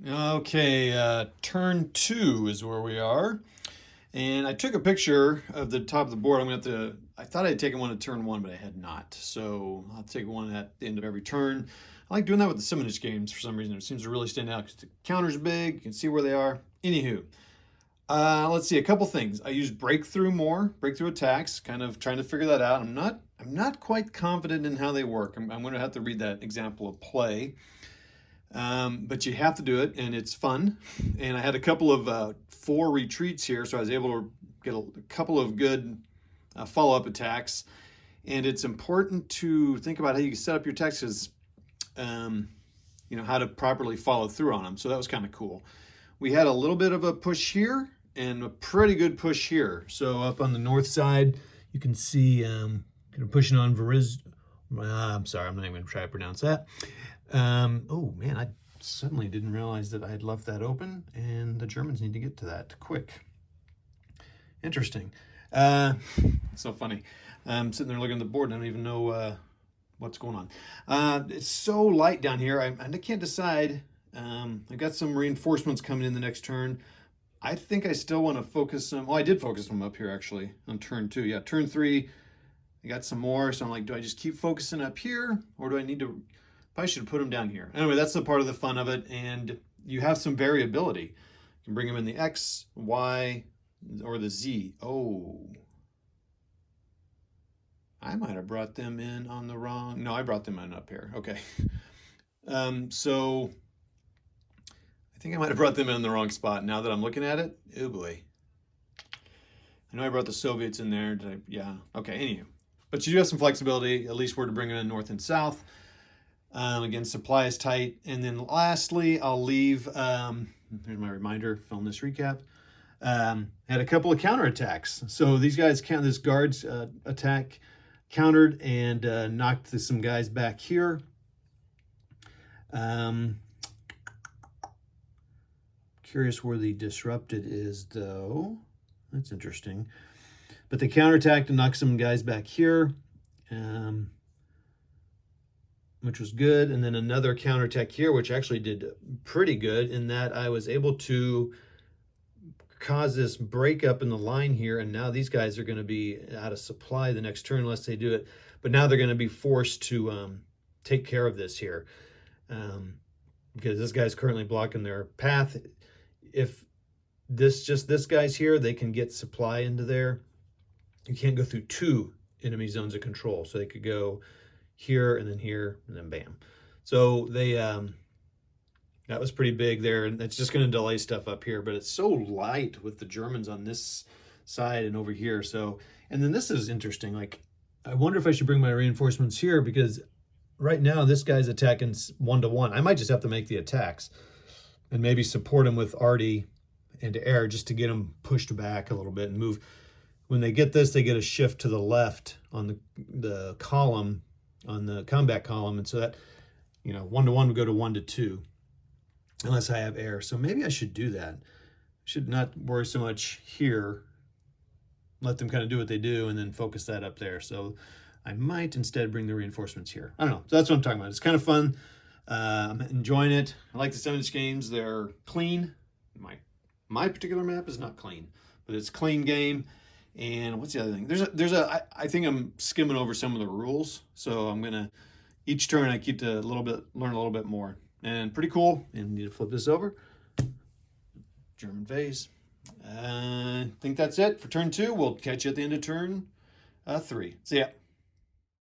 Okay, turn 2 is where we are. And I took a picture of the top of the board. I'm going to have to, I thought I had taken one at turn 1, but I had not. So I'll take one at the end of every turn. I like doing that with the Simonitch games for some reason. It seems to really stand out because the counter's big. You can see where they are. Anywho, let's see, a couple things. I use breakthrough attacks, kind of trying to figure that out. I'm not quite confident in how they work. I'm going to have to read that example of play. But you have to do it, and it's fun. And I had a couple of 4 retreats here, so I was able to get a couple of good follow-up attacks. And it's important to think about how you set up your attacks, because you know, how to properly follow through on them. So that was kind of cool. We had a little bit of a push here and a pretty good push here. So up on the north side, you can see kind of pushing on I'm sorry, I'm not even going to try to pronounce that. Oh man, I suddenly didn't realize that I had left that open, and the Germans need to get to that quick. Interesting. So funny. I'm sitting there looking at the board and I don't even know what's going on. It's so light down here. I can't decide. I got some reinforcements coming in the next turn. I think I still want to focus them. Well, I did focus them up here actually on turn 2. Yeah, turn 3, I got some more. So I'm like, do I just keep focusing up here, or do I need to? Probably should put them down here. Anyway, that's the part of the fun of it, and you have some variability. You can bring them in the X, Y, or the Z. Oh, I might have brought them in on the wrong. No, I brought them in up here. Okay. So I think I might have brought them in the wrong spot. Now that I'm looking at it, oh boy. I know I brought the Soviets in there. Did I? Yeah. Okay. Anywho, but you do have some flexibility, at least where to bring them in north and south. Again, supply is tight. And then lastly, I'll leave, here's my reminder, film this recap. Had a couple of counterattacks. So these guys, this guard's attack countered and knocked some guys back here. Curious where the disrupted is, though. That's interesting. But they counterattacked and knocked some guys back here. Which was good. And then another counterattack here, which actually did pretty good in that I was able to cause this breakup in the line here. And now these guys are going to be out of supply the next turn unless they do it. But now they're going to be forced to take care of this here because this guy's currently blocking their path. If this guy's here, they can get supply into there. You can't go through 2 enemy zones of control. So they could go here and then bam. So they that was pretty big there, and it's just going to delay stuff up here, but it's so light with the Germans on this side and over here. So, and then this is interesting. Like, I wonder if I should bring my reinforcements here, because right now this guy's attacking 1-to-1. I might just have to make the attacks and maybe support him with arty and air just to get them pushed back a little bit and move. When they get this, they get a shift to the left on the column, on the combat column, and so that, you know, 1-to-1 would go to 1-to-2 unless I have air. So maybe I should do that. Should not worry so much here, let them kind of do what they do, and then focus that up there. So I might instead bring the reinforcements here. I don't know. So that's what I'm talking about. It's kind of fun. I'm enjoying it. I like the Simonitch games. They're clean. My particular map is not clean, but it's a clean game. And what's the other thing? I think I'm skimming over some of the rules. So I'm going to, each turn I keep to learn a little bit more. And pretty cool. And need to flip this over. German vase. I think that's it for turn 2. We'll catch you at the end of turn 3. See ya.